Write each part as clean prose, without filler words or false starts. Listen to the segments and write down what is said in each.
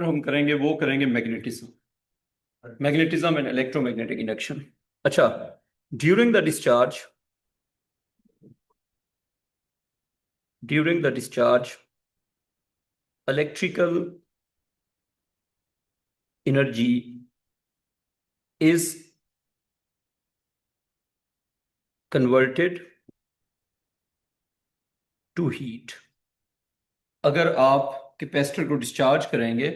हम करेंगे वो करेंगे मैग्नेटिज्म एंड इलेक्ट्रोमैग्नेटिक इंडक्शन। अच्छा, during the discharge during the discharge electrical energy is converted to heat. अगर आप कैपेसिटर को डिस्चार्ज करेंगे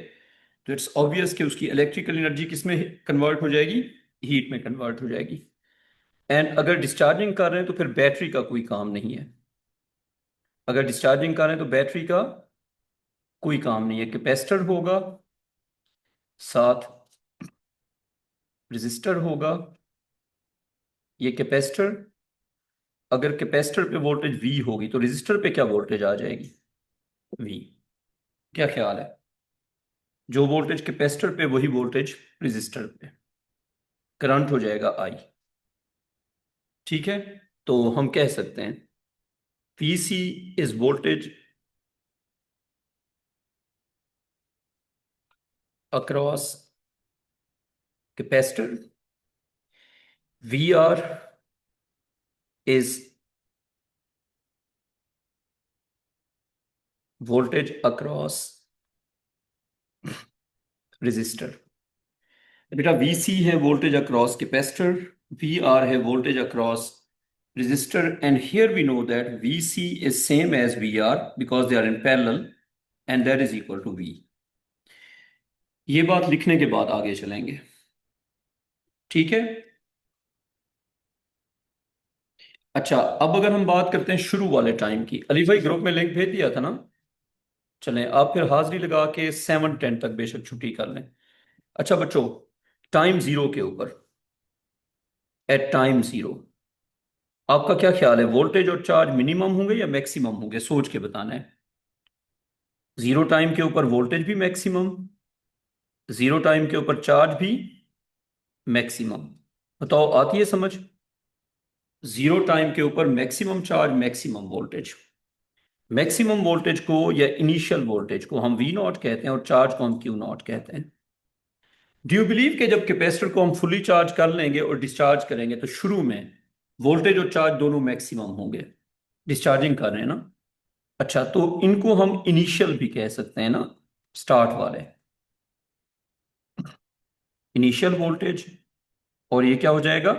तो इट्स ऑब्वियस कि उसकी इलेक्ट्रिकल एनर्जी किस में कन्वर्ट हो जाएगी, हीट में कन्वर्ट हो जाएगी। एंड अगर डिस्चार्जिंग कर रहे हैं तो फिर बैटरी का कोई काम नहीं है। अगर डिस्चार्जिंग कर रहे हैं तो बैटरी का कोई काम नहीं है। कैपेसिटर होगा, साथ रेजिस्टर होगा। ये कैपेसिटर, अगर कैपेसिटर पे वोल्टेज V होगी तो रेजिस्टर पे क्या वोल्टेज आ जाएगी, V। क्या ख्याल है? जो वोल्टेज कैपेसिटर पे वही वोल्टेज रेजिस्टर पे, करंट हो जाएगा I। ठीक है, तो हम कह सकते हैं VC is voltage across capacitor, VR is voltage across resistor। बेटा VC है वोल्टेज अक्रॉस कैपेसिटर, VR है voltage across resistor, and here we know that VC is same as VR because they are in parallel and that is equal to V। ये बात लिखने के बाद आगे चलेंगे। ठीक है। अच्छा, अब अगर हम बात करते हैं शुरू वाले टाइम की, अली भाई ग्रुप में लिंक भेज दिया था ना? चलें, आप फिर हाजिरी लगा के 7-10 तक बेशक छुट्टी कर लें। अच्छा बच्चों, टाइम जीरो के ऊपर, एट टाइम जीरो, आपका क्या ख्याल है, वोल्टेज और चार्ज मिनिमम होंगे या मैक्सिमम होंगे? सोच के बताना है। जीरो टाइम के ऊपर वोल्टेज भी मैक्सिमम, जीरो टाइम के ऊपर चार्ज भी मैक्सिमम। बताओ, आती है समझ? जीरो टाइम के ऊपर maximum charge, maximum voltage. Maximum voltage को या इनिशियल वोल्टेज को हम वी नॉट कहते हैं और चार्ज को हम क्यू नॉट कहते हैं। डू यू बिलीव कि जब कैपेसिटर को हम फुली चार्ज कर लेंगे और डिस्चार्ज करेंगे तो शुरू में वोल्टेज और चार्ज दोनों मैक्सिमम होंगे? डिस्चार्जिंग कर रहे हैं ना? अच्छा, तो इनको हम इनिशियल भी कह सकते हैं ना, स्टार्ट वाले, इनिशियल वोल्टेज। और ये क्या हो जाएगा,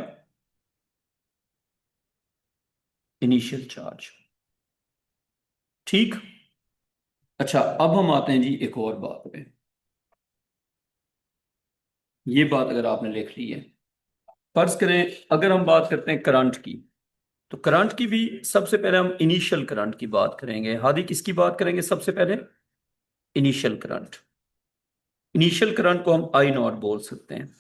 इनिशियल चार्ज। ठीक। अच्छा, अब हम आते हैं जी एक और बात पे। ये बात अगर आपने लिख ली है, फर्ज करें अगर हम बात करते हैं करंट की, तो करंट की भी सबसे पहले हम इनिशियल करंट की बात करेंगे। हादी किसकी बात करेंगे सबसे पहले? Initial current. इनिशियल करंट को हम आई नॉट बोल सकते हैं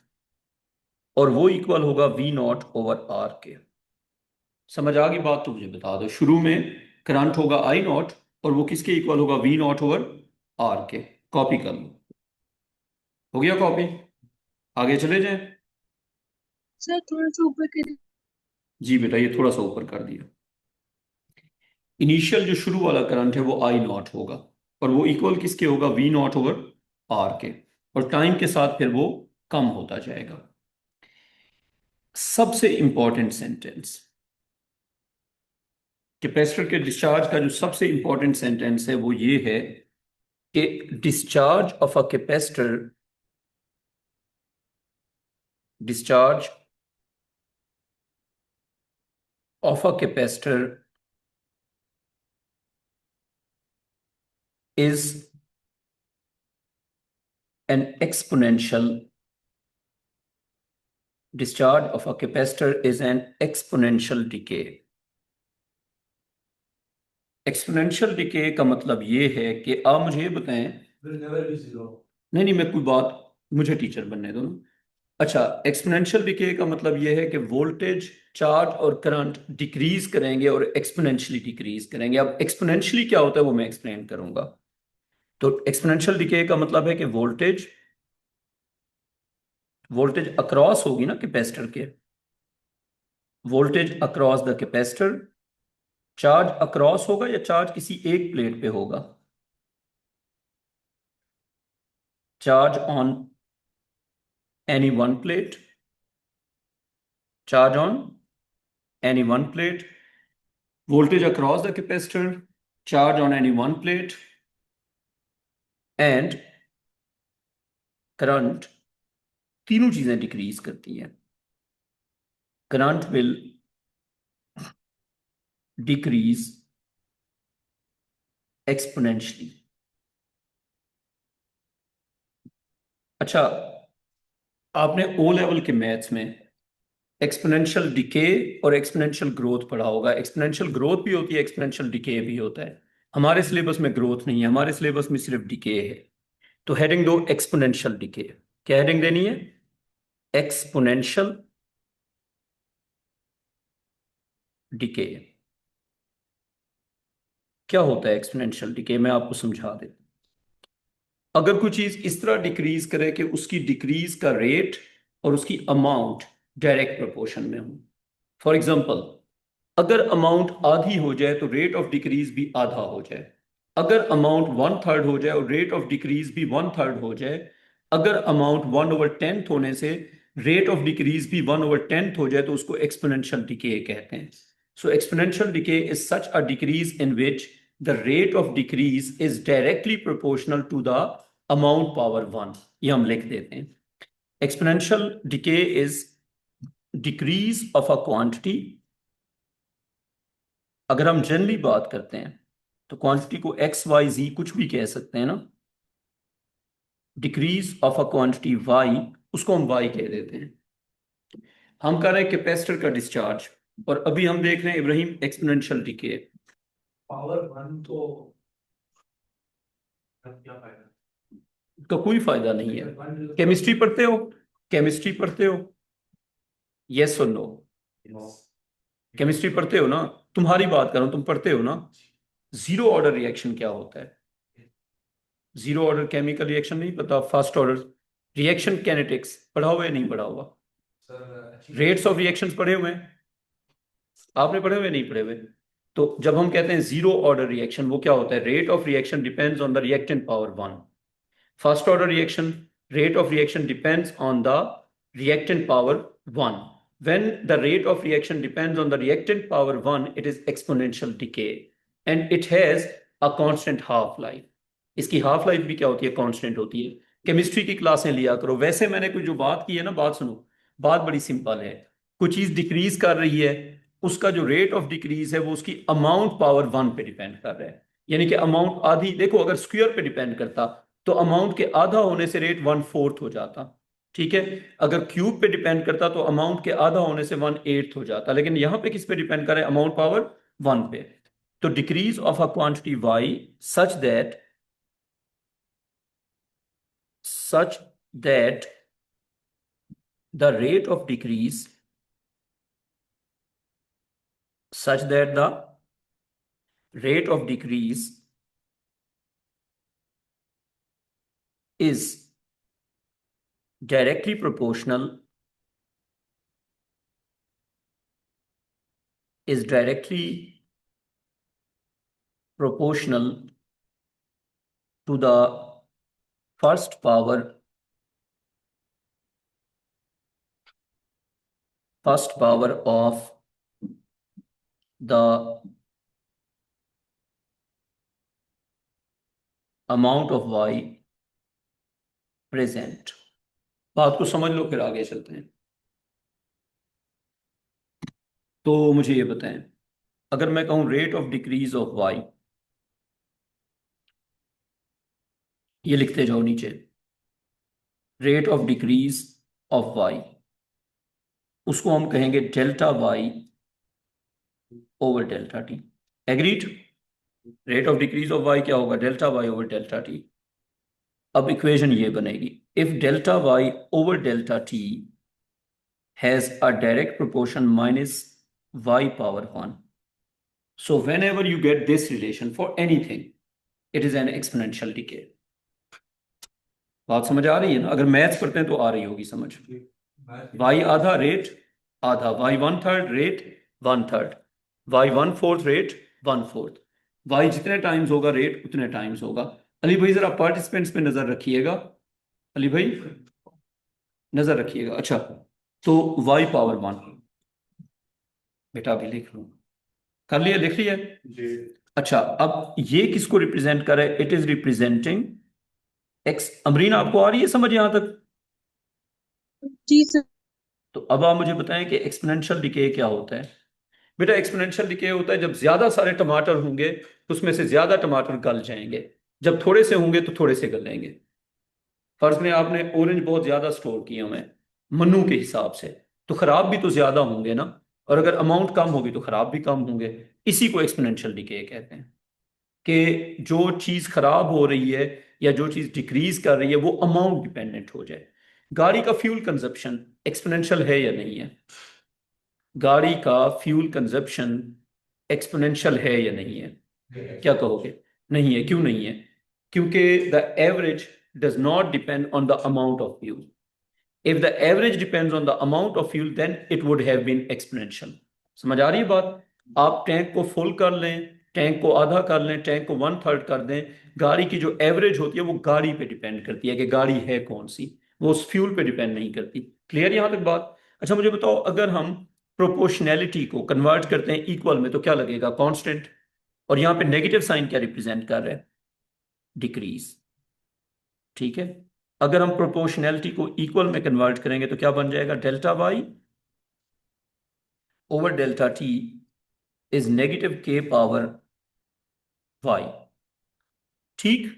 और वो इक्वल होगा वी नॉट ओवर आर के। समझ आ गई बात? तो मुझे बता दो, शुरू में करंट होगा आई नॉट और वो किसके इक्वल होगा, वी नॉट ओवर आर के। कॉपी कर लो, हो गया कॉपी? आगे चले जाएं। सर थोड़ा सा ऊपर करें। जी बेटा, ये थोड़ा सा ऊपर कर दिया। इनिशियल जो शुरू वाला करंट है वो आई नॉट होगा और वो इक्वल किसके होगा, वी नॉट ओवर आर के। और टाइम के साथ फिर वो कम होता जाएगा। सबसे इंपॉर्टेंट सेंटेंस, कैपेसिटर के डिस्चार्ज का जो सबसे इंपॉर्टेंट सेंटेंस है वो ये है कि discharge of a capacitor, discharge of a capacitor is an exponential, discharge of a capacitor is an exponential decay। Exponential decay का मतलब ये है कि आप मुझे ये बताएं, नहीं नहीं, मैं कोई बात, मुझे टीचर बनने दो ना। अच्छा, एक्सपोनेंशियल डिके का मतलब ये है कि वोल्टेज, चार्ज और करंट डिक्रीज करेंगे और एक्सपोनेंशियली डिक्रीज करेंगे। अब एक्सपोनेंशियली क्या होता है वो मैं एक्सप्लेन करूंगा। तो एक्सपोनेंशियल डिके का मतलब है कि वोल्टेज, वोल्टेज अक्रॉस होगी ना कैपेसिटर के, voltage across the capacitor, charge across होगा या चार्ज किसी एक प्लेट पे होगा? charge on any one plate, charge on any one plate, voltage across the capacitor, charge on any one plate, and current, तीनों चीजें डिक्रीज करती हैं. Current will decrease exponentially. अच्छा, आपने ओ लेवल के मैथ्स में एक्सपोनेंशियल डिके और exponential growth पढ़ा होगा. एक्सपोनेंशियल ग्रोथ भी होती है, एक्सपोनेंशियल डिके भी होता है. हमारे सिलेबस में ग्रोथ नहीं है, हमारे सिलेबस में सिर्फ डिके है. तो हेडिंग दो एक्सपोनेंशियल डिके. क्या हेडिंग देनी है? Exponential decay. क्या होता है एक्सपोनेंशियल डिके? मैं आपको समझा देता. अगर कोई चीज इस तरह डिक्रीज करे कि उसकी डिक्रीज का रेट और उसकी अमाउंट डायरेक्ट प्रोपोर्शन में हो. फॉर एग्जाम्पल, अगर अमाउंट आधी हो जाए तो रेट ऑफ डिक्रीज भी आधा हो जाए. अगर अमाउंट वन थर्ड हो जाए और रेट ऑफ डिक्रीज भी वन थर्ड हो जाए. अगर अमाउंट वन ओवर टेंथ होने से रेट ऑफ डिक्रीज भी वन ओवर टेंथ हो जाए तो उसको एक्सपोनेंशियल डिके कहते हैं. So exponential decay is such a decrease in which the rate of decrease is directly proportional to the amount power one. ये हम लिख देते हैं. Exponential decay is decrease of a quantity. अगर हम जनरली बात करते हैं तो क्वांटिटी को एक्स वाई जी कुछ भी कह सकते हैं ना. Decrease of a quantity y, उसको हम वाई कह देते हैं. हम कर रहे हैं कैपेसिटर का डिस्चार्ज, और अभी हम देख रहे हैं Ibrahim exponential decay. Power one तो क्या फायदा? का कोई फायदा नहीं है. केमिस्ट्री पढ़ते हो? केमिस्ट्री पढ़ते हो? यस और नो? केमिस्ट्री पढ़ते हो ना? तुम्हारी बात कर रहा हूं, तुम पढ़ते हो ना? जीरो ऑर्डर रिएक्शन क्या होता है? जीरो ऑर्डर केमिकल रिएक्शन नहीं पता? फर्स्ट ऑर्डर रिएक्शन कैनेटिक्स पढ़ा हुआ है? नहीं पढ़ा हुआ? रेट्स ऑफ रिएक्शंस पढ़े हुए हैं? आपने पढ़े हुए? नहीं पढ़े हुए? तो जब हम कहते हैं जीरो ऑर्डर रिएक्शन, वो क्या होता है? Rate of reaction depends on the reactant power one. First order reaction, rate of reaction depends on the reactant power 1. When the rate of reaction depends on the reactant power 1, it is exponential decay and it has a constant half life. इसकी half life भी क्या होती है? Constant होती है. Chemistry की क्लासें लिया करो. वैसे मैंने कोई जो बात की है ना, बात सुनो. बात बड़ी सिंपल है. कोई चीज डिक्रीज कर रही है, उसका जो रेट ऑफ डिक्रीज है वो उसकी अमाउंट पावर वन पे डिपेंड कर रहा है. यानी कि अमाउंट आधी, देखो अगर स्क्वायर पे डिपेंड करता तो अमाउंट के आधा होने से रेट वन फोर्थ हो जाता. ठीक है. अगर क्यूब पे डिपेंड करता तो अमाउंट के आधा होने से वन एट्थ हो जाता. लेकिन यहां पे किस पे डिपेंड करे? अमाउंट पावर वन पे. तो decrease of a quantity y such that the rate of decrease such that the rate of decrease is directly proportional is directly proportional to the first power of the amount of y present. बात को समझ लो, फिर आगे चलते हैं. तो मुझे ये बताएं, अगर मैं कहूं rate of decrease of y, ये लिखते जाओ नीचे. Rate of decrease of y, उसको हम कहेंगे delta y over delta t. Agreed? Rate of decrease of y क्या होगा? Delta y over delta t. अब इक्वेशन ये बनेगी, if delta y over delta t has a direct proportion minus y power 1. So whenever you get this relation for anything, it is an exponential decay. बात समझ आ रही है ना? अगर मैथ्स पढ़ते हैं तो आ रही होगी समझ. y आधा रेट आधा, y one third rate one third, y one fourth rate one fourth. y जितने टाइम्स होगा रेट उतने टाइम्स होगा. अली भाई जरा पार्टिसिपेंट्स पे नजर रखिएगा. अली भाई नजर रखिएगा। अच्छा, तो y पावर 1 बेटा अभी लिख लूँ, कर लिया, लिख लिया। जी। अच्छा, अब ये किसको रिप्रेजेंट कर रहा है? It is representing x. Amreen आपको आ रही है समझ यहां तक? जी सर। तो अब आप मुझे बताएं कि एक्सपोनेंशियल डिके क्या होता है। बेटा एक्सपोनेंशियल डिके होता है जब ज्यादा सारे टमाटर होंगे तो उसमें से ज्यादा टमाटर गल जाएंगे, जब थोड़े से होंगे तो थोड़े से गलेंगे। फर्ज में आपने ऑरेंज बहुत ज्यादा स्टोर किए हुए हैं मन्नू के हिसाब से, तो खराब भी तो ज्यादा होंगे ना, और अगर अमाउंट कम होगी तो खराब भी कम होंगे। इसी को एक्सपोनेंशियल डिके कहते हैं कि जो चीज खराब हो रही है या जो चीज डिक्रीज कर रही है वो अमाउंट डिपेंडेंट हो जाए। गाड़ी का फ्यूल कंजप्शन एक्सपोनेंशियल है या नहीं है? गाड़ी का फ्यूल कंजप्शन एक्सपोनेंशियल है या नहीं है? क्या कहोगे? नहीं है। क्यों नहीं है? क्योंकि the average does not depend on the amount of fuel. If the average depends on the amount of fuel then it would have been exponential. समझ आ रही है बात? आप टैंक को फुल कर लें, टैंक को आधा कर लें, टैंक को वन थर्ड कर दें, गाड़ी की जो एवरेज होती है वो गाड़ी पे डिपेंड करती है कि गाड़ी है कौन सी, वो उस फ्यूल पे डिपेंड नहीं करती। क्लियर यहां तक बात? अच्छा मुझे बताओ, अगर हम प्रोपोर्शनैलिटी को कन्वर्ट करते हैं इक्वल में तो क्या लगेगा? कांस्टेंट। और यहां पे नेगेटिव साइन क्या रिप्रेजेंट कर रहा है? डिक्रीज। ठीक है। अगर हम प्रोपोर्शनैलिटी को इक्वल में कन्वर्ट करेंगे तो क्या बन जाएगा? Delta y over delta T is negative के पावर वाई। ठीक।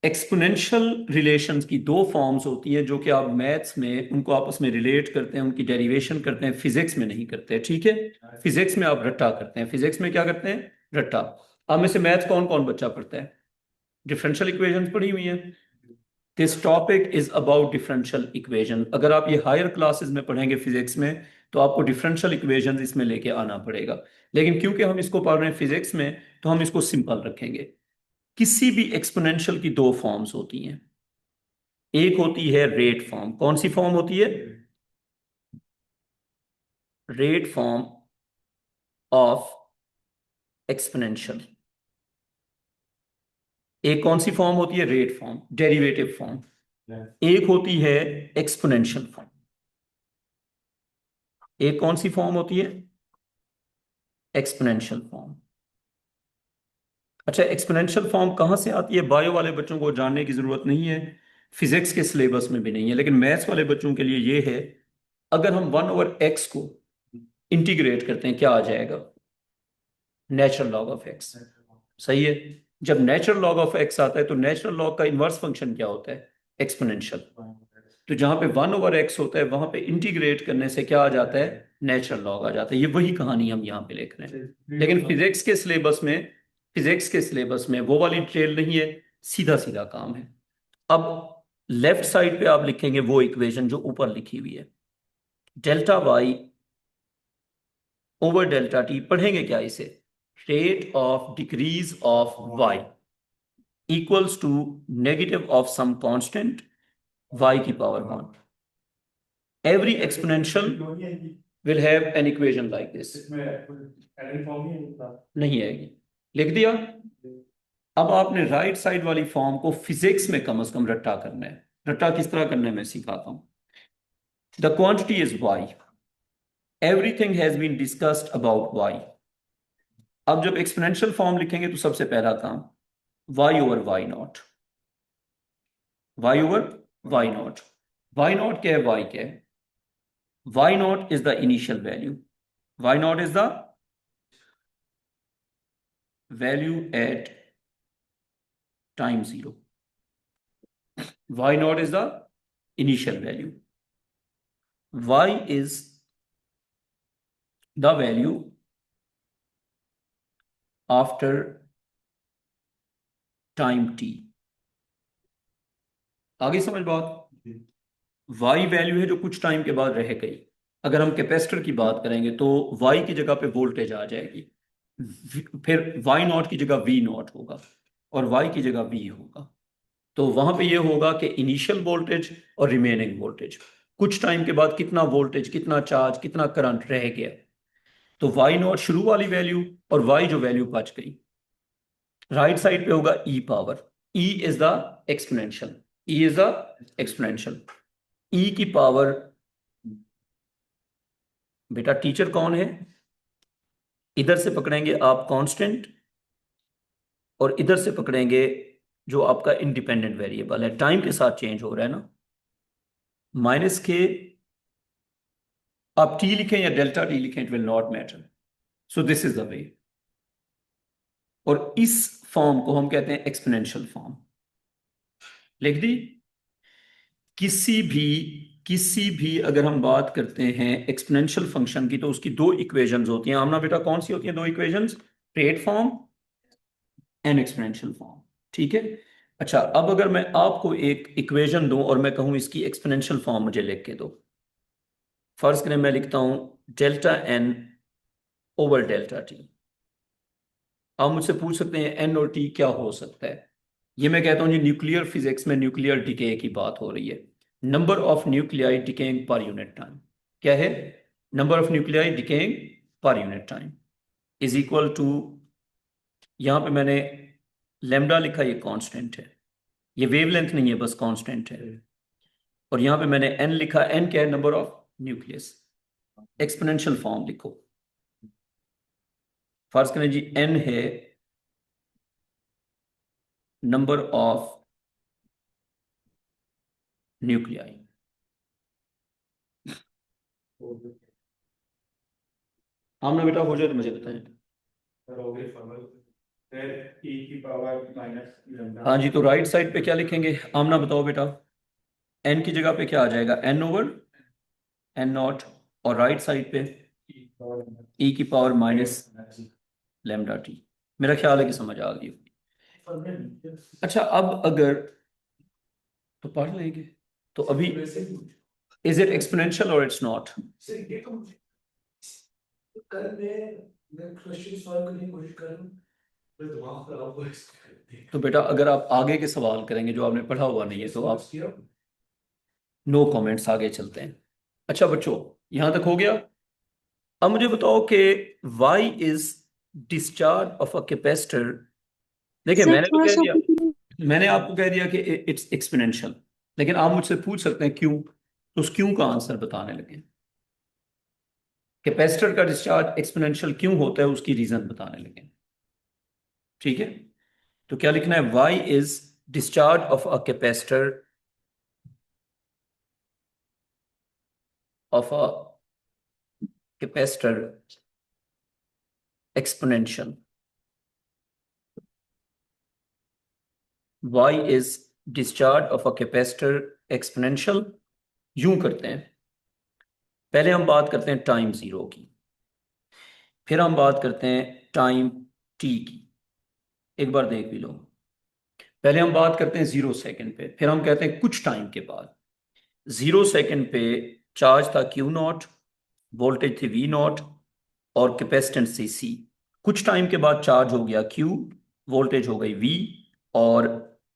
एक्सपोनेंशियल रिलेशंस की दो फॉर्म्स होती हैं जो कि आप मैथ्स में उनको आपस में रिलेट करते हैं, उनकी डेरिवेशन करते हैं, फिजिक्स में नहीं करते। ठीक है। फिजिक्स में आप रट्टा करते हैं। फिजिक्स में क्या करते हैं? रट्टा। आप में से मैथ्स कौन कौन बच्चा पढ़ता है? डिफरेंशियल इक्वेशंस पढ़ी हुई है। This topic is about differential equation. अगर आप ये हायर क्लासेस में पढ़ेंगे फिजिक्स में तो आपको डिफरेंशियल इक्वेशंस इसमें लेके आना पड़ेगा। लेकिन क्योंकि हम इसको पढ़ रहे हैं फिजिक्स में तो हम इसको सिंपल रखेंगे। किसी भी एक्सपोनेंशियल की दो फॉर्म्स होती हैं। एक होती है रेट फॉर्म। कौन सी फॉर्म होती है? Rate form of exponential. एक कौन सी फॉर्म होती है? Rate form, derivative form. एक होती है एक्सपोनेंशियल फॉर्म। एक कौन सी फॉर्म होती है? Exponential form. अच्छा, एक्सपोनेंशियल फॉर्म कहाँ से आती है? बायो वाले बच्चों को जानने की जरूरत नहीं है, फिजिक्स के सिलेबस में भी नहीं है, लेकिन मैथ्स वाले बच्चों के लिए ये है। अगर हम 1/x को इंटीग्रेट करते हैं क्या आ जाएगा? Natural log of x. सही है। जब नेचुरल लॉग ऑफ एक्स आता है तो नेचुरल लॉग का इनवर्स फंक्शन क्या होता है? एक्सपोनेंशियल। तो जहां पे 1/x होता है वहां पे इंटीग्रेट करने से क्या आ जाता है? नेचुरल लॉग आ जाता है। ये वही कहानी हम यहाँ पे लिख रहे हैं। लेकिन फिजिक्स के सिलेबस में वो वाली ट्रेल नहीं है, सीधा सीधा काम है। अब लेफ्ट साइड पे आप लिखेंगे वो इक्वेशन जो ऊपर लिखी हुई है, delta y over delta t. पढ़ेंगे क्या इसे? Rate of decrease of y equals to negative of some constant y की power 1। Every exponential will have an equation like this। नहीं आएगी। लिख दिया। अब आपने राइट साइड वाली फॉर्म को फिजिक्स में कम से कम रट्टा करना है। रट्टा किस तरह करना है मैं सिखाता हूं। The quantity is y। Everything has been discussed about y। अब जब एक्सपोनेंशियल फॉर्म लिखेंगे तो सबसे पहला काम y over y not. y over y not. y not क्या है? y क्या है? y naught is the initial value। y naught is the value at time 0। y naught is the initial value। y is the value after time t। आगे समझ बात? y value है जो कुछ टाइम के बाद रह गई। अगर हम कैपेसिटर की बात करेंगे तो y की जगह पे वोल्टेज आ जाएगी, फिर y नॉट की जगह v नॉट होगा और y की जगह v होगा। तो वहां पे ये होगा कि इनिशियल वोल्टेज और रिमेनिंग वोल्टेज, कुछ टाइम के बाद कितना वोल्टेज, कितना चार्ज, कितना करंट रह गया। तो y नॉट शुरू वाली वैल्यू और y जो वैल्यू बच गई। राइट साइड पे होगा e power. e is the exponential. E is the exponential. E की पावर, बेटा टीचर कौन है? इधर से पकड़ेंगे आप कांस्टेंट और इधर से पकड़ेंगे जो आपका इंडिपेंडेंट वेरिएबल है, टाइम के साथ चेंज हो रहा है ना। माइनस के, आप टी लिखें या डेल्टा टी लिखें, it will not matter. So this is the way. और इस फॉर्म को हम कहते हैं एक्सपोनेंशियल फॉर्म। लिख दी। किसी भी अगर हम बात करते हैं एक्सपोनेंशियल फंक्शन की, तो उसकी दो इक्वेशंस होती हैं। आमना बेटा कौन सी होती हैं दो equations? Rate form and exponential form. ठीक है। अच्छा, अब अगर मैं आपको एक इक्वेशन दूं और मैं कहूं इसकी एक्सपोनेंशियल फॉर्म मुझे लिख के दो। फर्ज करें मैं लिखता हूं delta n over delta t. आप मुझसे पूछ सकते हैं एन और टी क्या हो सकता है। ये मैं कहता हूं जी न्यूक्लियर फिजिक्स में न्यूक्लियर डिके की बात हो रही है। Number of nuclei decaying per unit time. क्या है? Number of nuclei decaying per unit time is equal to, यहां पे मैंने लेमडा लिखा, ये कांस्टेंट है, ये वेवलेंथ नहीं है, बस कांस्टेंट है। और यहां पे मैंने एन लिखा, एन क्या है? Number of nucleus. Exponential form लिखो। फर्ज करें जी एन है नंबर ऑफ न्यूक्लियाई। आमना बेटा हो जाए तो मुझे बताएं। करोगे फॉर्मूला फिर e की पावर माइनस लैम्डा। हाँ जी, तो राइट साइड पे क्या लिखेंगे? आमना बताओ बेटा। एन की जगह पे क्या आ जाएगा? N over N naught. और राइट साइड पे ई की पावर माइनस लेमडा टी। मेरा ख्याल है कि समझ आ गई होगी। अच्छा, अब अगर तो पढ़ लेंगे। तो अभी इज इट एक्सपोनेंशियल और इट्स नॉट? कल मैं क्वेश्चन सॉल्व करने की कोशिश कर रहा हूँ, मेरा दिमाग खराब हुआ इसके। तो बेटा अगर आप आगे के सवाल करेंगे जो आपने पढ़ा हुआ नहीं है तो आप नो कमेंट्स, आगे चलते हैं। अच्छा बच्चों, यहां तक हो गया। अब मुझे बताओ कि y is discharge of a capacitor. देखिए सर मैंने तो थोड़ा कह सा दिया, मैंने आपको कह दिया कि इट्स एक्सपोनेंशियल, लेकिन आप मुझसे पूछ सकते हैं क्यों, तो उस क्यों का आंसर बताने लगे। कैपेसिटर का डिस्चार्ज एक्सपोनेंशियल क्यों होता है, उसकी रीजन बताने लगे। ठीक है। तो क्या लिखना है? Y is discharge of a capacitor of a capacitor exponential. Y is discharge of a capacitor exponential. यूं करते हैं, पहले हम बात करते हैं टाइम जीरो की, फिर हम बात करते हैं टाइम टी की। एक बार देख भी लो। पहले हम बात करते हैं 0 सेकंड पे, फिर हम कहते हैं कुछ टाइम के बाद। 0 सेकंड पे चार्ज था क्यू नॉट, वोल्टेज थी वी नॉट, और कैपेसिटेंस थी सी। कुछ टाइम के बाद चार्ज हो गया क्यू, वोल्टेज हो गई वी, और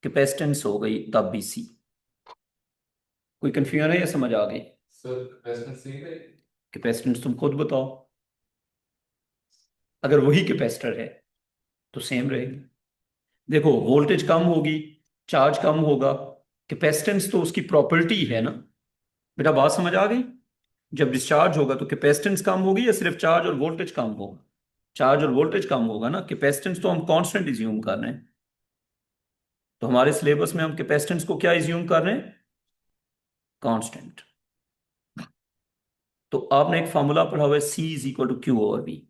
कैपेसिटेंस हो गई तब भी सी। कोई कंफ्यूजन है या समझ आ गई? सर कैपेसिटेंस सही है। कैपेसिटेंस तुम खुद बताओ। अगर वही कैपेसिटर है तो सेम रहेगी। देखो वोल्टेज कम होगी, चार्ज कम होगा, कैपेसिटेंस तो उसकी प्रॉपर्टी है ना। बेटा बात समझ आ गई? जब डिस्चार्ज होगा तो कैपेसिटेंस कम होगी या सिर्फ चार्ज और वोल्टेज कम होगा? चार्ज और वोल्टेज कम होगा ना। कैपेसिटेंस तो हम कांस्टेंट इज्यूम कर रहे हैं, तो हमारे सिलेबस में हम कैपेसिटेंस को क्या इज्यूम कर रहे हैं? कांस्टेंट। तो आपने एक फॉर्मूला पढ़ा हुआ है C is equal to Q over V.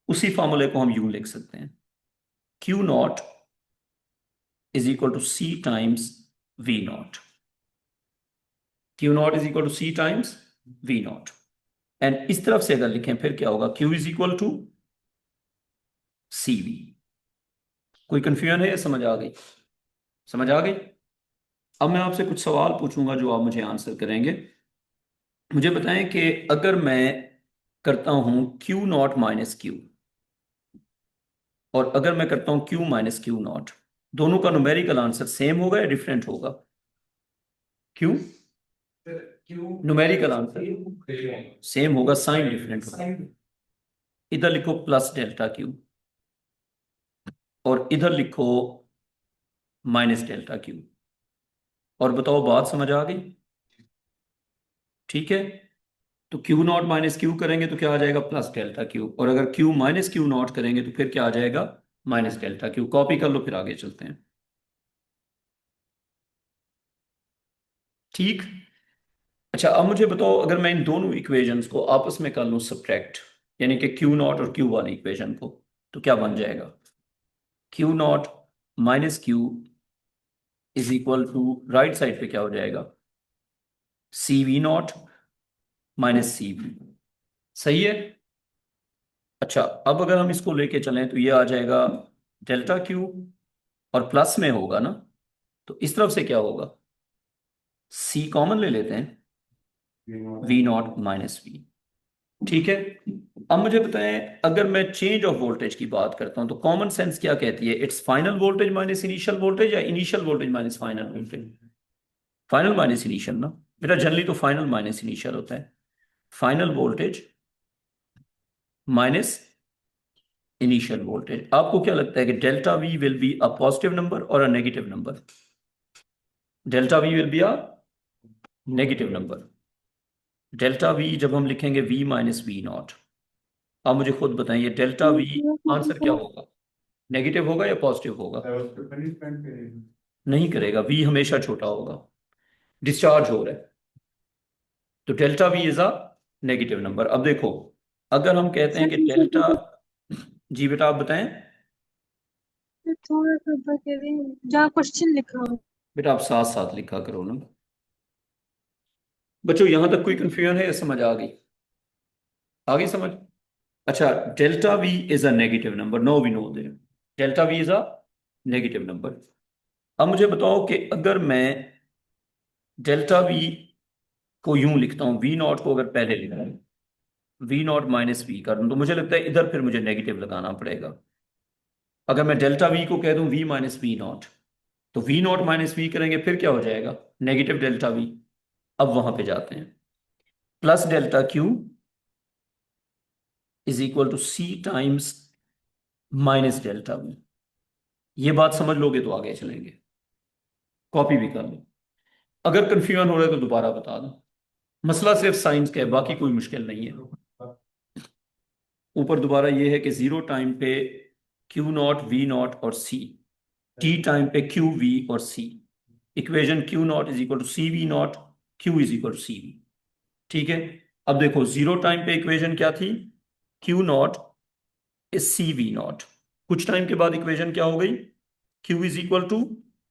उसी फॉर्मूले को हम यूं लिख सकते हैं, Q not is equal to C times V not. Q not is equal to C times V not. And इस तरफ से अगर लिखें फिर क्या होगा? Q is equal to C V. कोई कंफ्यूजन है या समझ आ गई? समझ आ गई। अब मैं आपसे कुछ सवाल पूछूंगा जो आप मुझे आंसर करेंगे। मुझे बताएं कि अगर मैं करता हूं क्यू नॉट माइनस क्यू, और अगर मैं करता हूं क्यू माइनस क्यू नॉट, दोनों का न्यूमेरिकल आंसर सेम होगा या डिफरेंट होगा? क्यों? क्यों न्यूमेरिकल आंसर सेम होगा, साइन डिफरेंट होगा। इधर लिखो प्लस डेल्टा क्यू और इधर लिखो माइनस डेल्टा क्यू, और बताओ बात समझ आ गई? ठीक है, तो क्यू नॉट माइनस क्यू करेंगे तो क्या आ जाएगा, प्लस डेल्टा क्यू, और अगर क्यू माइनस क्यू नॉट करेंगे तो फिर क्या आ जाएगा, माइनस डेल्टा क्यू। कॉपी कर लो, फिर आगे चलते हैं। ठीक। अच्छा, अब मुझे बताओ, अगर मैं इन दोनों इक्वेशंस को आपस में कर लूं सब्ट्रैक्ट, यानी कि क्यू नॉट और क्यू वाली इक्वेशन को, तो क्या बन जाएगा, Q not minus Q is equal to, right side पे क्या हो जाएगा, C V not minus C V. सही है। अच्छा, अब अगर हम इसको लेके चलें तो ये आ जाएगा डेल्टा क्यू, और प्लस में होगा ना, तो इस तरफ से क्या होगा, सी कॉमन ले लेते हैं, वी नॉट माइनस वी। ठीक है। अब मुझे बताएं, अगर मैं चेंज ऑफ वोल्टेज की बात करता हूं तो कॉमन सेंस क्या कहती है, it's final voltage minus initial voltage, या initial voltage minus final voltage? Final minus initial ना बेटा, जनरली तो फाइनल माइनस इनिशियल होता है। Final voltage minus initial voltage. आपको क्या लगता है कि delta V will be a positive number और a negative number? Delta V will be a negative number. Delta V जब हम लिखेंगे वी माइनस वी नॉट, आप मुझे खुद बताइए डेल्टा वी आंसर क्या होगा, नेगेटिव होगा या पॉजिटिव होगा? नहीं करेगा, वी हमेशा छोटा होगा, डिस्चार्ज हो रहा है, तो delta we is a negative number. अब देखो, अगर हम कहते हैं कि डेल्टा, जी बेटा आप बताएं। थोड़ा सा बता जहाँ क्वेश्चन लिखा हो। बेटा आप साथ साथ लिखा करो ना। बच्चों यहां तक कोई कंफ्यूजन है या समझ आ गई? आ गई समझ? अच्छा, delta we is a negative number, no we know they, delta we is a negative number. अब मुझे बताओ कि अगर मैं डेल्टा वी को यूं लिखता हूं, वी नॉट को अगर पहले लिखा है, वी नॉट माइनस वी कर दूं, तो मुझे लगता है इधर फिर मुझे नेगेटिव लगाना पड़ेगा। अगर मैं डेल्टा वी को कह दूं वी माइनस वी नॉट, तो वी नॉट माइनस वी करेंगे फिर क्या हो जाएगा, नेगेटिव डेल्टा वी। अब वहां पे जाते हैं, plus delta Q is equal to C times minus delta V. ये बात समझ लोगे तो आगे चलेंगे, कॉपी भी कर लो। अगर कंफ्यूजन हो रहा है तो दोबारा बता दो। मसला सिर्फ साइंस का है, बाकी कोई मुश्किल नहीं है। ऊपर दोबारा ये है कि जीरो टाइम पे क्यू नॉट वी नॉट और सी, टी टाइम पे क्यू वी और C. Equation Q not is equal to C V not, Q is equal to C V. ठीक है। अब देखो जीरो टाइम पे इक्वेशन क्या थी, Q not is C V not. कुछ टाइम के बाद इक्वेशन क्या हो गई, Q is equal to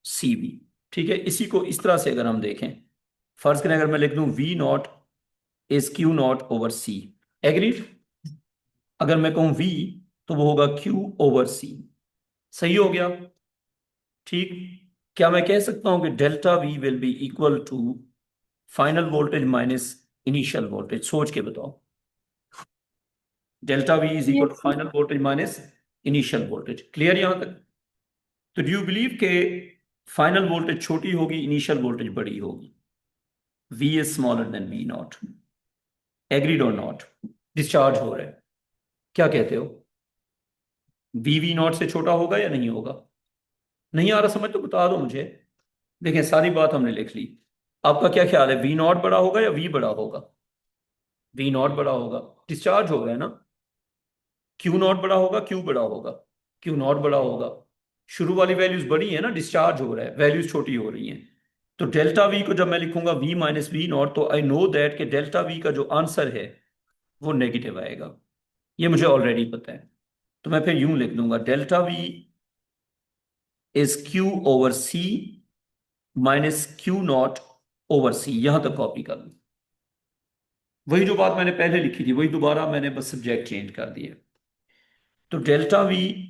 C V. ठीक है, इसी को इस तरह से अगर हम देखें, फर्ज करें अगर मैं लिख दूं V not is Q not over C, agreed? अगर मैं कहूं वी, तो वो होगा क्यू ओवर सी। सही हो गया? ठीक। क्या मैं कह सकता हूं कि delta V will be equal to final voltage minus initial voltage? सोच के बताओ, delta we is equal to yes final voltage minus initial voltage. Clear यहां तक? तो डू यू बिलीव के फाइनल वोल्टेज छोटी होगी, इनिशियल वोल्टेज बड़ी होगी? V is smaller than V not, agreed और नॉट? डिस्चार्ज हो रहा है, क्या कहते हो, वी नॉट से छोटा होगा या नहीं होगा? नहीं आ रहा समझ तो बता दो मुझे। देखें सारी बात हमने लिख ली, आपका क्या ख्याल है, वी नॉट बड़ा होगा या वी बड़ा होगा? वी नॉट बड़ा होगा, डिस्चार्ज हो रहा है ना। क्यू नॉट बड़ा होगा, क्यू बड़ा होगा? क्यू नॉट बड़ा होगा, शुरू वाली वैल्यूज बड़ी है ना, डिस्चार्ज हो रहा है, वैल्यूज छोटी हो रही हैं। तो डेल्टा वी को जब मैं लिखूंगा वी माइनस वी नॉट, तो आई नो दैट कि डेल्टा वी का जो आंसर है वो नेगेटिव आएगा, ये मुझे ऑलरेडी पता है। तो मैं फिर यूं लिख दूंगा, delta we is Q over C minus Q not over C. यहां तक कॉपी कर लो, वही जो बात मैंने पहले लिखी थी वही दोबारा मैंने बस सब्जेक्ट चेंज कर दिया। तो डेल्टा वी,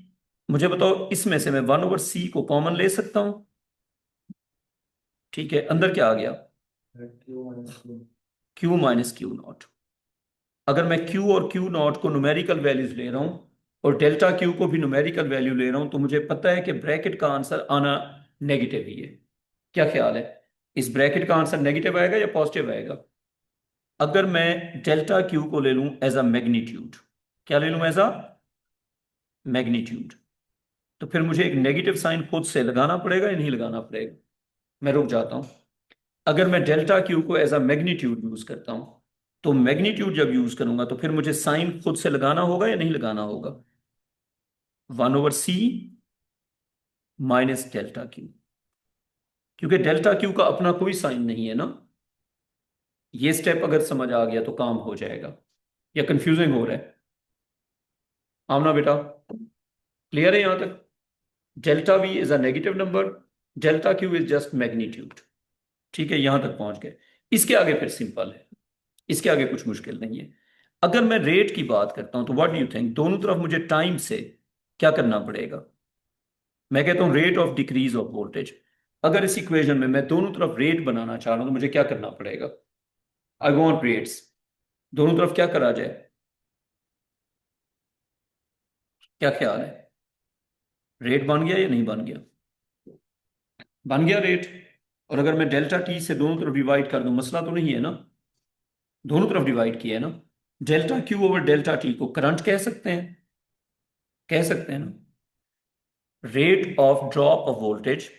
मुझे बताओ इसमें से मैं वन ओवर सी को कॉमन ले सकता हूं? ठीक है, अंदर क्या आ गया, क्यू माइनस क्यू नॉट। अगर मैं क्यू और क्यू नॉट को न्यूमेरिकल वैल्यूज ले रहा हूं और डेल्टा क्यू को भी न्यूमेरिकल वैल्यू ले रहा हूं, तो मुझे पता है कि ब्रैकेट का आंसर आना नेगेटिव ही है। क्या ख्याल है, इस ब्रैकेट का आंसर नेगेटिव आएगा या पॉजिटिव आएगा? अगर मैं डेल्टा क्यू को ले लूं एज अ मैग्नीट्यूड, क्या ले लूं एज अ मैग्नीट्यूड, तो फिर मुझे एक नेगेटिव साइन खुद से लगाना पड़ेगा या नहीं लगाना पड़ेगा? मैं रुक जाता हूं, अगर मैं डेल्टा क्यू को एज अ मैग्नीट्यूड यूज करता हूं, तो मैग्नीट्यूड जब यूज करूंगा तो फिर मुझे साइन खुद से लगाना होगा या नहीं लगाना होगा? 1/c माइनस डेल्टा क्यू, क्योंकि डेल्टा क्यू का अपना कोई साइन नहीं है ना। ये स्टेप अगर समझ आ गया तो काम हो जाएगा, या कंफ्यूजिंग हो रहा है? आमना बेटा, क्लियर है यहां तक? Delta we is a negative number, delta Q is just magnitude. ठीक है, यहां तक पहुंच गए। इसके आगे फिर सिंपल है, इसके आगे कुछ मुश्किल नहीं है। अगर मैं रेट की बात करता हूं तो व्हाट डू यू थिंक, दोनों तरफ मुझे टाइम से क्या करना पड़ेगा? मैं कहता हूं rate of decrease of voltage. अगर इस इक्वेशन में मैं दोनों तरफ रेट बनाना चाह रहा हूं तो मुझे क्या करना पड़ेगा? आई वांट रेट्स, दोनों तरफ क्या करा जाए? क्या ख्याल है? रेट बन गया या नहीं बन गया? बन गया रेट। और अगर मैं डेल्टा टी से दोनों तरफ डिवाइड कर दूं, मसला तो नहीं है ना? दोनों तरफ डिवाइड किया है ना। Delta Q over delta T को करंट कह सकते हैं, कह सकते हैं ना। Rate of drop of voltage,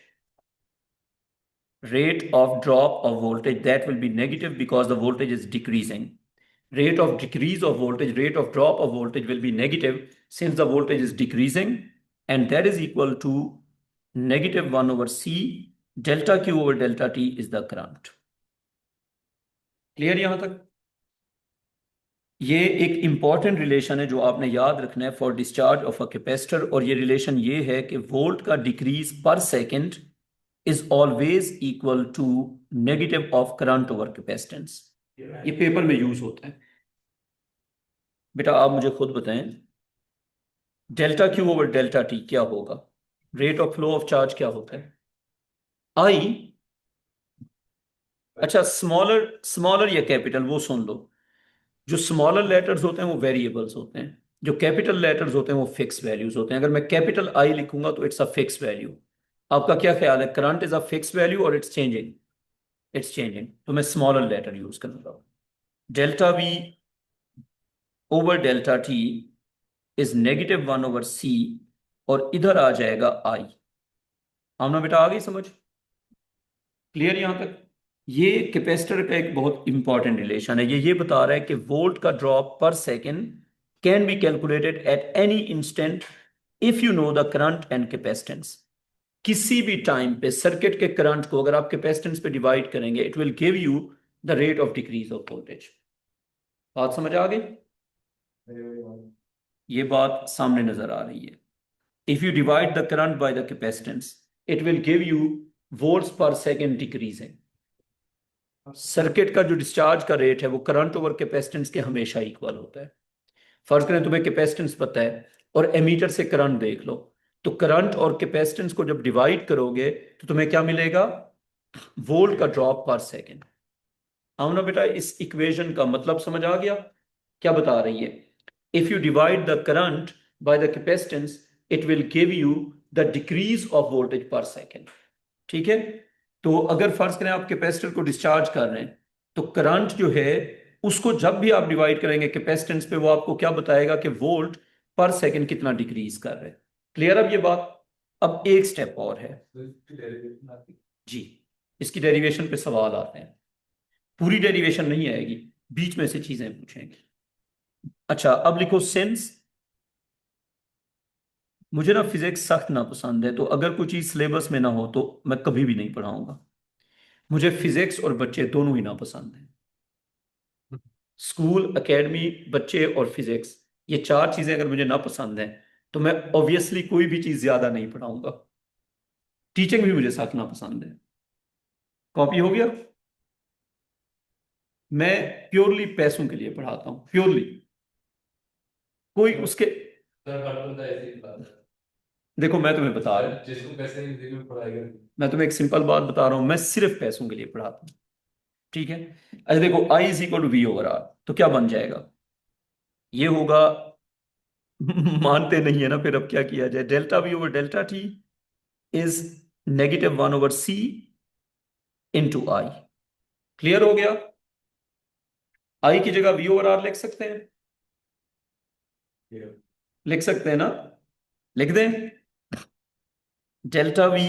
rate of drop of voltage, that will be negative because the voltage is decreasing. Rate of decrease of voltage, rate of drop of voltage will be negative since the voltage is decreasing, and that is equal to negative 1 over C. Delta Q over delta T is the current. Clear यहां तक? ये एक important relation है जो आपने याद रखना है for discharge of a capacitor, और ये रिलेशन ये है कि वोल्ट का डिक्रीज पर second is always equal to negative of current over capacitance. ये पेपर में यूज होता है। बेटा आप मुझे खुद बताएं, delta Q over delta T क्या होगा? Rate of flow of charge क्या होता है? आई। अच्छा, स्मॉलर स्मॉलर या कैपिटल वो सुन लो। जो स्मॉलर लेटर्स होते हैं वो वेरिएबल्स होते हैं, जो कैपिटल लेटर्स होते हैं वो फिक्स वैल्यूज होते हैं। अगर मैं कैपिटल आई लिखूंगा तो इट्स अ फिक्स वैल्यू। आपका क्या ख्याल है, current is a fix value और इट्स चेंजिंग? इट्स चेंजिंग, तो मैं स्मॉलर लेटर यूज करूंगा। Delta V over delta T is negative 1 over C, और इधर आ जाएगा आई। आमना बेटा आ गई समझ? क्लियर यहां तक? ये कैपेसिटर का एक बहुत इंपॉर्टेंट रिलेशन है। ये बता रहा है कि वोल्ट का ड्रॉप पर second can be calculated at any instant if you know the current and capacitance. किसी भी टाइम पे सर्किट के करंट को अगर आप कैपेसिटेंस पे डिवाइड करेंगे, it will give you the rate of decrease of voltage. बात समझ आ गई? ये बात सामने नजर आ रही है। If you divide the current by the capacitance, it will give you volts पर सेकेंड डिक्रीजिंग। सर्किट का जो डिस्चार्ज का रेट है वो करंट ओवर कैपेसिटेंस के हमेशा इक्वल होता है। फर्ज करें तुम्हें कैपेसिटेंस पता है और एमीटर से करंट देख लो, तो करंट और कैपेसिटेंस को जब डिवाइड करोगे तो तुम्हें क्या मिलेगा? वोल्ट का ड्रॉप पर सेकेंड। आओ ना बेटा, इस इक्वेशन का मतलब समझ आ गया? क्या बता रही है? If you divide the current by the capacitance, it will give you the decrease of voltage पर सेकेंड। ठीक है, तो अगर फर्ज करें आप कैपेसिटर को डिस्चार्ज कर रहे हैं, तो करंट जो है उसको जब भी आप डिवाइड करेंगे कैपेसिटेंस पे, वो आपको क्या बताएगा कि वोल्ट पर सेकेंड कितना डिक्रीज कर रहे हैं। क्लियर अब ये बात? अब एक स्टेप और है जी, इसकी डेरिवेशन पे सवाल आते हैं। पूरी डेरिवेशन नहीं आएगी, बीच में से चीजें पूछेंगे। अच्छा, अब लिखो सिंस। मुझे ना फिजिक्स सख्त ना पसंद है, तो अगर कोई चीज सिलेबस में ना हो तो मैं कभी भी नहीं पढ़ाऊंगा। मुझे फिजिक्स और बच्चे दोनों ही ना पसंद है। स्कूल, एकेडमी, बच्चे और फिजिक्स, ये चार चीजें अगर मुझे ना पसंद है तो मैं ऑब्वियसली कोई भी चीज ज्यादा नहीं पढ़ाऊंगा। टीचिंग भी मुझे सख्त ना पसंद है। कॉपी हो गया? मैं प्योरली पैसों के लिए पढ़ाता हूं, प्योरली। कोई उसके, देखो मैं तुम्हें बता रहा हूँ, जिसको पैसे नहीं देंगे पढ़ाएगा। मैं तुम्हें एक सिंपल बात बता रहा हूं, मैं सिर्फ पैसों के लिए पढ़ाता हूं। ठीक है, अच्छा देखो, I is equal to V over R, तो क्या बन जाएगा? ये होगा मानते नहीं है ना, फिर अब क्या किया जाए? Delta V over delta T is negative 1 over C into I. Clear हो गया? आई की जगह वी ओवर आर लिख सकते हैं, लिख सकते हैं ना? लिख दें, delta V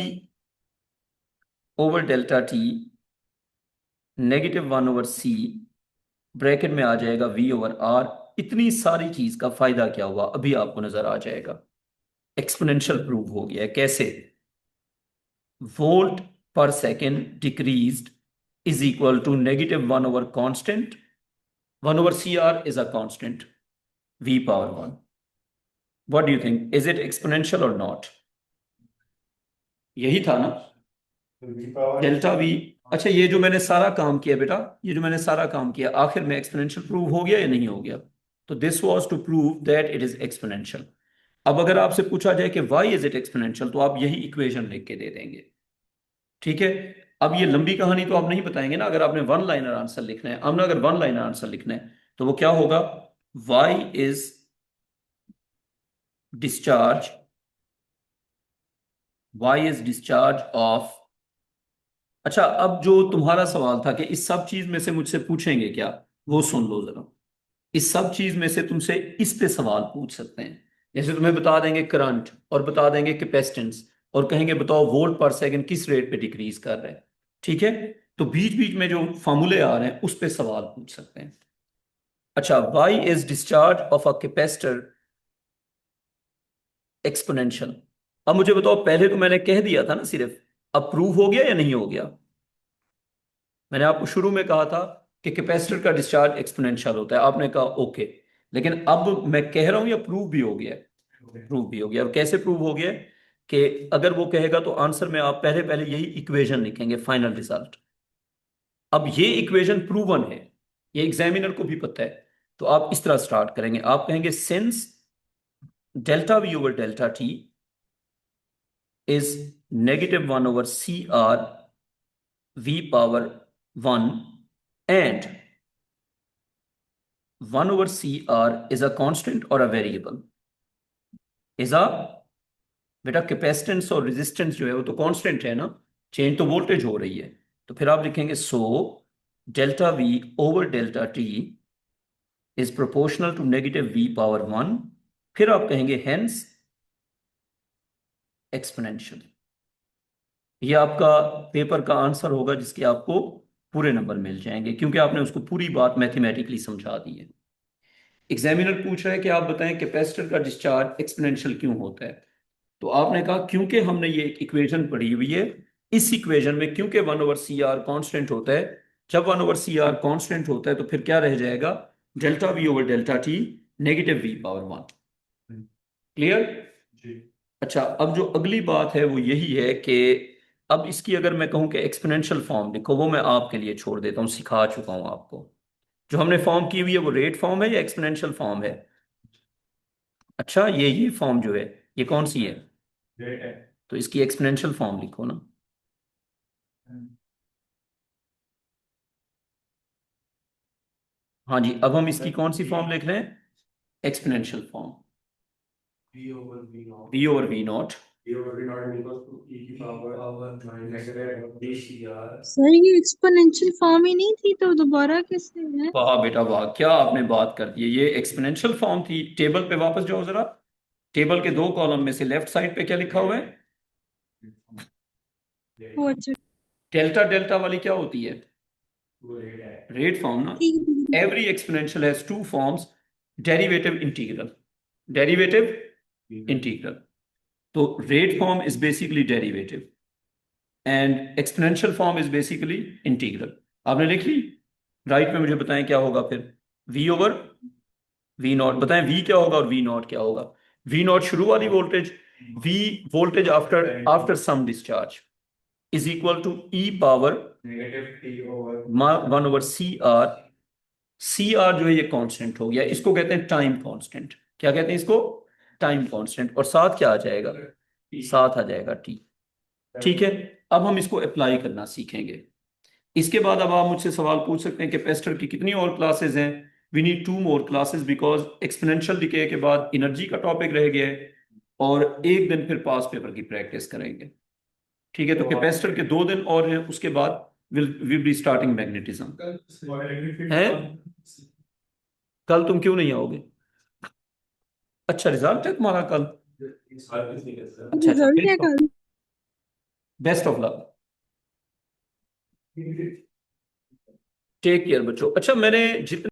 over delta T -1/c, bracket में आ जाएगा v/r। इतनी सारी चीज का फायदा क्या हुआ अभी आपको नजर आ जाएगा। एक्सपोनेंशियल प्रूव हो गया है। कैसे? वोल्ट पर second decreased is equal to -1/constant, 1/cr is a constant, v⁻1। What do you think? Is it exponential or not? यही था ना, डेल्टा वी। अच्छा, ये जो मैंने सारा काम किया बेटा, ये जो मैंने सारा काम किया आखिर में एक्सपोनेंशियल प्रूव हो गया या नहीं हो गया? तो this was to prove that it is exponential. अब अगर आपसे पूछा जाए कि व्हाई इज इट एक्सपोनेंशियल, तो आप यही इक्वेशन लिख के दे देंगे। ठीक है। अब ये लंबी कहानी तो आप नहीं बताएंगे ना, अगर आपने वन लाइनर आंसर लिखना है। हमने अगर वन लाइनर आंसर लिखना है तो वो क्या होगा? Why is discharge, why is discharge of. अच्छा, अब जो तुम्हारा सवाल था कि इस सब चीज में से मुझसे पूछेंगे क्या, वो सुन लो जरा। इस सब चीज में से तुमसे इस पे सवाल पूछ सकते हैं। जैसे तुम्हें बता देंगे करंट और बता देंगे कैपेसिटेंस और कहेंगे बताओ वोल्ट पर सेकंड किस रेट पे डिक्रीज कर रहा है। ठीक है। तो बीच बीच में जो फॉर्मूले आ रहे हैं उस पे सवाल पूछ सकते हैं। अच्छा, why is discharge of a capacitor exponential. अब मुझे बताओ, पहले तो मैंने कह दिया था ना सिर्फ, अब प्रूव हो गया या नहीं हो गया? मैंने आपको शुरू में कहा था कि कैपेसिटर का डिस्चार्ज एक्सपोनेंशियल होता है, आपने कहा ओके। लेकिन अब मैं कह रहा हूं या प्रूव भी हो गया है? प्रूव भी हो गया। अब कैसे प्रूव हो गया है? कि अगर वो कहेगा तो आंसर में आप पहले पहले यही इक्वेशन लिखेंगे, फाइनल रिजल्ट। अब ये इक्वेशन प्रूवन है, ये एग्जामिनर को भी पता है। तो आप इस तरह स्टार्ट करेंगे, आप कहेंगे since delta V over delta T is -1/cr v⁻1 and 1/cr is a constant or a variable? is a, बेटा कैपेसिटेंस और रेजिस्टेंस जो है वो तो कांस्टेंट है ना, चेंज तो वोल्टेज हो रही है। तो फिर आप लिखेंगे so delta V over delta T is proportional to -v⁻1। फिर आप कहेंगे हेंस एक्सपोनेंशियल। ये आपका पेपर का आंसर होगा जिसके आपको पूरे नंबर मिल जाएंगे, क्योंकि आपने उसको पूरी बात मैथमेटिकली समझा दी है। एग्जामिनर पूछ रहा है कि आप बताएं कैपेसिटर का डिस्चार्ज एक्सपोनेंशियल क्यों होता है। तो आपने कहा क्योंकि हमने ये एक इक्वेशन पढ़ी हुई है। इस इक्वेशन में क्योंकि 1/cr कांस्टेंट होता है, जब 1/cr कांस्टेंट होता है तो फिर क्या रह जाएगा? Delta V over delta T -v⁻1। Clear? अच्छा, अब जो अगली बात है वो यही है कि अब इसकी अगर मैं कहूं कि एक्सपोनेंशियल फॉर्म लिखो, वो मैं आपके लिए छोड़ देता हूं, सिखा चुका हूं आपको। जो हमने फॉर्म की हुई है वो रेट फॉर्म है या एक्सपोनेंशियल फॉर्म है? अच्छा, ये फॉर्म जो है ये कौन सी है? तो इसकी एक्सपोनेंशियल फॉर्म लिखो ना। हाँ जी, अब हम इसकी कौन सी फॉर्म लिख रहे हैं? Exponential form. v over V not. Sir ये एक्सपोनेंशियल फॉर्म ही नहीं थी तो दोबारा कैसे है? वाह बेटा वाह, क्या आपने बात कर दी है। ये एक्सपोनेंशियल फॉर्म थी। टेबल पे वापस जाओ जरा। टेबल के दो कॉलम में से लेफ्ट साइड पे क्या लिखा हुआ है? ओ अच्छा, डेल्टा डेल्टा वाली क्या होती है? रेट फॉर्म ना। ठीक है, ठीक है। Every exponential has two forms, derivative integral. Derivative integral. तो rate form is basically derivative and exponential form is basically integral. आपने लिख ली? राइट में मुझे बताएं क्या होगा फिर? v over V not. बताएं v क्या होगा और v नॉट क्या होगा? v नॉट शुरू वाली voltage, v voltage after after some discharge is equal to e⁻1/c r। C R जो है ये कांस्टेंट हो गया, इसको कहते हैं टाइम कांस्टेंट। क्या कहते हैं इसको? Time constant. और साथ क्या आ जाएगा? साथ आ जाएगा टी। ठीक है। अब हम इसको अप्लाई करना सीखेंगे। इसके बाद अब आप मुझसे सवाल पूछ सकते हैं कैपेसिटर की कितनी और क्लासेस हैं? We need 2 more classes because exponential decay के बाद एनर्जी का टॉपिक रह गया है और एक दिन फिर पास पेपर की प्रैक्टिस करेंगे। ठीक है। तो कैपेसिटर के 2 दिन और हैं, उसके बाद विल बी स्टार्टिंग मैग्नेटिज्म है। कल तुम क्यों नहीं आओगे? अच्छा, रिजल्ट है तुम्हारा कल? अच्छा अच्छा, रिजल्ट है कल। Best of luck. Take care बच्चों। अच्छा, मैंने जितने